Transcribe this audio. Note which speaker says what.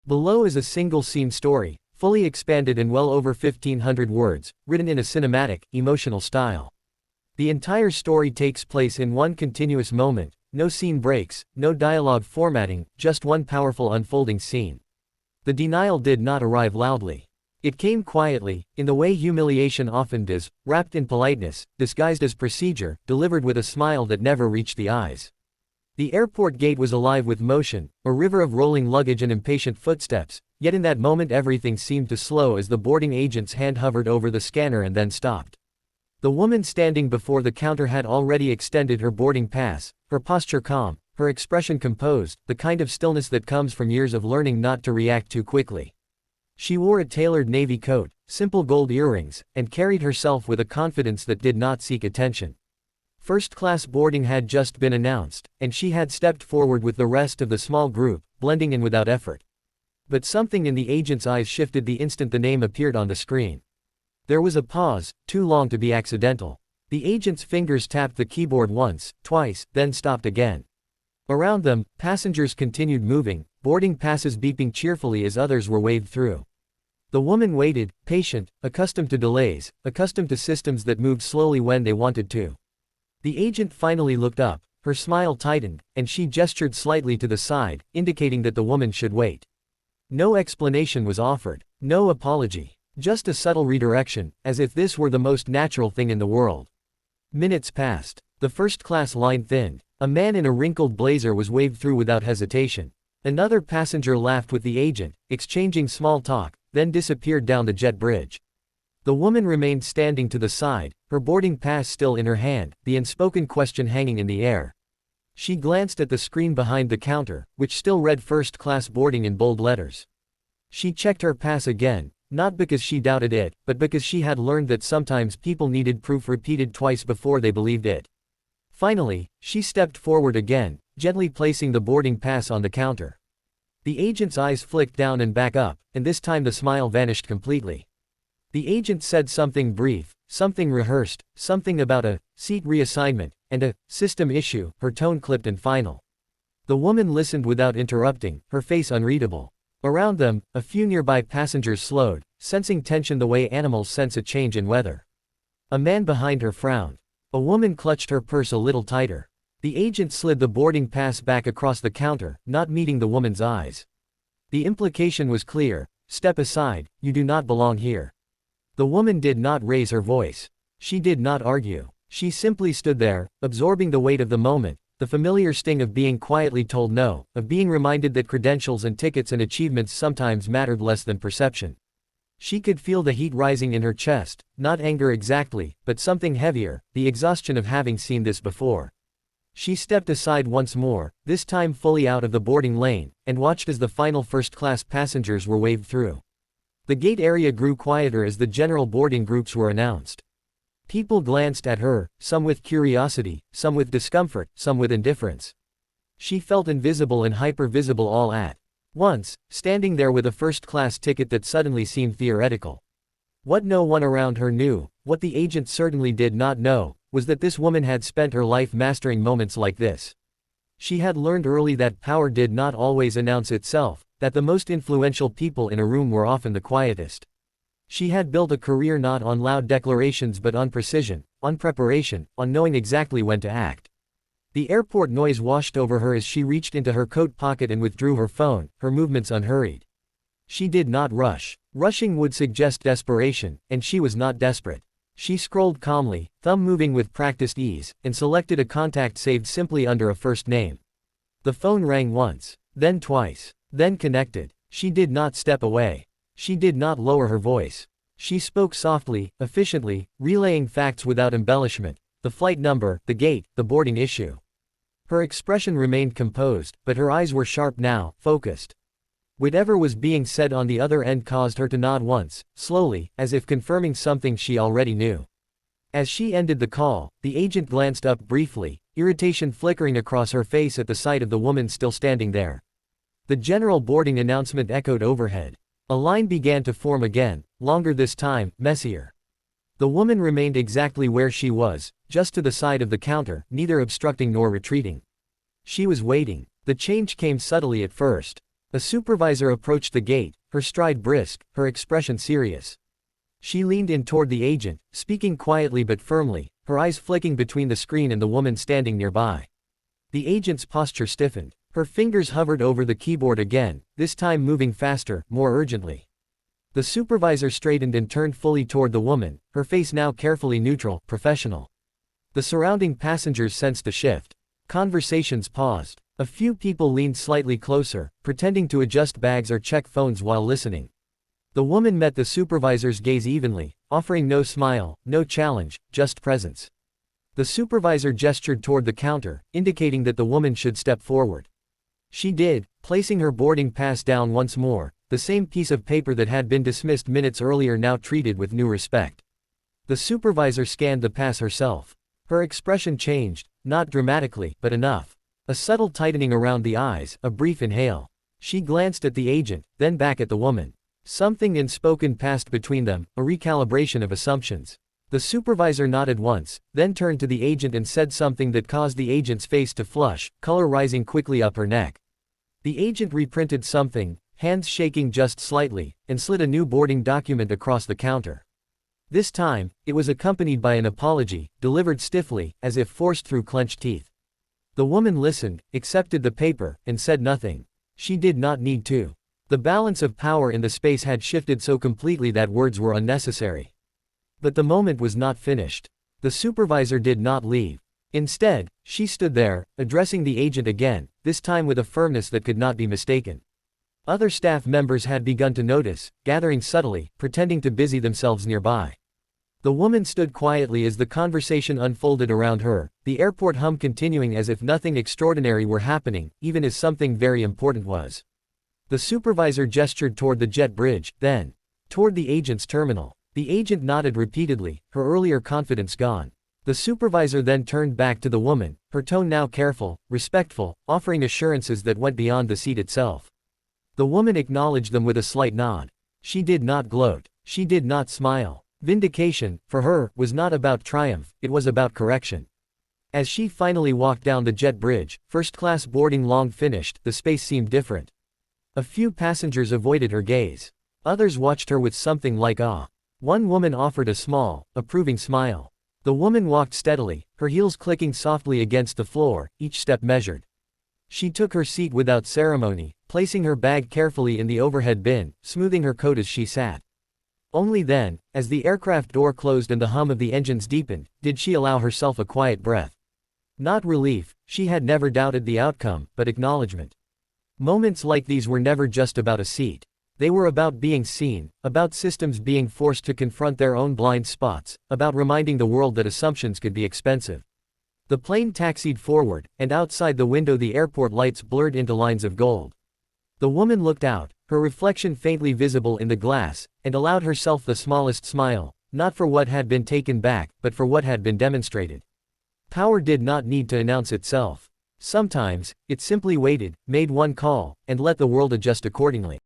Speaker 1: Below is a single-scene story, fully expanded in well over 1,500 words, written in a cinematic, emotional style. The entire story takes place in one continuous moment, no scene breaks, no dialogue formatting, just one powerful unfolding scene. The denial did not arrive loudly. It came quietly, in the way humiliation often does, wrapped in politeness, disguised as procedure, delivered with a smile that never reached the eyes. The airport gate was alive with motion, a river of rolling luggage and impatient footsteps, yet in that moment everything seemed to slow as the boarding agent's hand hovered over the scanner and then stopped. The woman standing before the counter had already extended her boarding pass, her posture calm, her expression composed, the kind of stillness that comes from years of learning not to react too quickly. She wore a tailored navy coat, simple gold earrings, and carried herself with a confidence that did not seek attention. First-class boarding had just been announced, and she had stepped forward with the rest of the small group, blending in without effort. But something in the agent's eyes shifted the instant the name appeared on the screen. There was a pause, too long to be accidental. The agent's fingers tapped the keyboard once, twice, then stopped again. Around them, passengers continued moving, boarding passes beeping cheerfully as others were waved through. The woman waited, patient, accustomed to delays, accustomed to systems that moved slowly when they wanted to. The agent finally looked up, her smile tightened, and she gestured slightly to the side, indicating that the woman should wait. No explanation was offered, no apology, just a subtle redirection, as if this were the most natural thing in the world. Minutes passed. The first-class line thinned. A man in a wrinkled blazer was waved through without hesitation. Another passenger laughed with the agent, exchanging small talk, then disappeared down the jet bridge. The woman remained standing to the side, her boarding pass still in her hand, the unspoken question hanging in the air. She glanced at the screen behind the counter, which still read first-class boarding in bold letters. She checked her pass again, not because she doubted it, but because she had learned that sometimes people needed proof repeated twice before they believed it. Finally, she stepped forward again, gently placing the boarding pass on the counter. The agent's eyes flicked down and back up, and this time the smile vanished completely. The agent said something brief, something rehearsed, something about a seat reassignment, and a system issue, her tone clipped and final. The woman listened without interrupting, her face unreadable. Around them, a few nearby passengers slowed, sensing tension the way animals sense a change in weather. A man behind her frowned. A woman clutched her purse a little tighter. The agent slid the boarding pass back across the counter, not meeting the woman's eyes. The implication was clear: step aside, you do not belong here. The woman did not raise her voice. She did not argue. She simply stood there, absorbing the weight of the moment, the familiar sting of being quietly told no, of being reminded that credentials and tickets and achievements sometimes mattered less than perception. She could feel the heat rising in her chest, not anger exactly, but something heavier, the exhaustion of having seen this before. She stepped aside once more, this time fully out of the boarding lane, and watched as the final first-class passengers were waved through. The gate area grew quieter as the general boarding groups were announced. People glanced at her, some with curiosity, some with discomfort, some with indifference. She felt invisible and hyper-visible all at once, standing there with a first-class ticket that suddenly seemed theoretical. What no one around her knew, what the agent certainly did not know, was that this woman had spent her life mastering moments like this. She had learned early that power did not always announce itself, that the most influential people in a room were often the quietest. She had built a career not on loud declarations but on precision, on preparation, on knowing exactly when to act. The airport noise washed over her as she reached into her coat pocket and withdrew her phone, her movements unhurried. She did not rush. Rushing would suggest desperation, and she was not desperate. She scrolled calmly, thumb moving with practiced ease, and selected a contact saved simply under a first name. The phone rang once, then twice, then connected. She did not step away. She did not lower her voice. She spoke softly, efficiently, relaying facts without embellishment: the flight number, the gate, the boarding issue. Her expression remained composed, but her eyes were sharp now, focused. Whatever was being said on the other end caused her to nod once, slowly, as if confirming something she already knew. As she ended the call, the agent glanced up briefly, irritation flickering across her face at the sight of the woman still standing there. The general boarding announcement echoed overhead. A line began to form again, longer this time, messier. The woman remained exactly where she was, just to the side of the counter, neither obstructing nor retreating. She was waiting. The change came subtly at first. A supervisor approached the gate, her stride brisk, her expression serious. She leaned in toward the agent, speaking quietly but firmly, her eyes flicking between the screen and the woman standing nearby. The agent's posture stiffened. Her fingers hovered over the keyboard again, this time moving faster, more urgently. The supervisor straightened and turned fully toward the woman, her face now carefully neutral, professional. The surrounding passengers sensed a shift. Conversations paused. A few people leaned slightly closer, pretending to adjust bags or check phones while listening. The woman met the supervisor's gaze evenly, offering no smile, no challenge, just presence. The supervisor gestured toward the counter, indicating that the woman should step forward. She did, placing her boarding pass down once more, the same piece of paper that had been dismissed minutes earlier now treated with new respect. The supervisor scanned the pass herself. Her expression changed, not dramatically, but enough. A subtle tightening around the eyes, a brief inhale. She glanced at the agent, then back at the woman. Something unspoken passed between them, a recalibration of assumptions. The supervisor nodded once, then turned to the agent and said something that caused the agent's face to flush, color rising quickly up her neck. The agent reprinted something, hands shaking just slightly, and slid a new boarding document across the counter. This time, it was accompanied by an apology, delivered stiffly, as if forced through clenched teeth. The woman listened, accepted the paper, and said nothing. She did not need to. The balance of power in the space had shifted so completely that words were unnecessary. But the moment was not finished. The supervisor did not leave. Instead, she stood there, addressing the agent again, this time with a firmness that could not be mistaken. Other staff members had begun to notice, gathering subtly, pretending to busy themselves nearby. The woman stood quietly as the conversation unfolded around her, the airport hum continuing as if nothing extraordinary were happening, even as something very important was. The supervisor gestured toward the jet bridge, then toward the agent's terminal. The agent nodded repeatedly, her earlier confidence gone. The supervisor then turned back to the woman, her tone now careful, respectful, offering assurances that went beyond the seat itself. The woman acknowledged them with a slight nod. She did not gloat. She did not smile. Vindication, for her, was not about triumph, it was about correction. As she finally walked down the jet bridge, first-class boarding long finished, the space seemed different. A few passengers avoided her gaze. Others watched her with something like awe. One woman offered a small, approving smile. The woman walked steadily, her heels clicking softly against the floor, each step measured. She took her seat without ceremony, placing her bag carefully in the overhead bin, smoothing her coat as she sat. Only then, as the aircraft door closed and the hum of the engines deepened, did she allow herself a quiet breath. Not relief, she had never doubted the outcome, but acknowledgement. Moments like these were never just about a seat. They were about being seen, about systems being forced to confront their own blind spots, about reminding the world that assumptions could be expensive. The plane taxied forward, and outside the window the airport lights blurred into lines of gold. The woman looked out, her reflection faintly visible in the glass, and allowed herself the smallest smile, not for what had been taken back, but for what had been demonstrated. Power did not need to announce itself. Sometimes, it simply waited, made one call, and let the world adjust accordingly.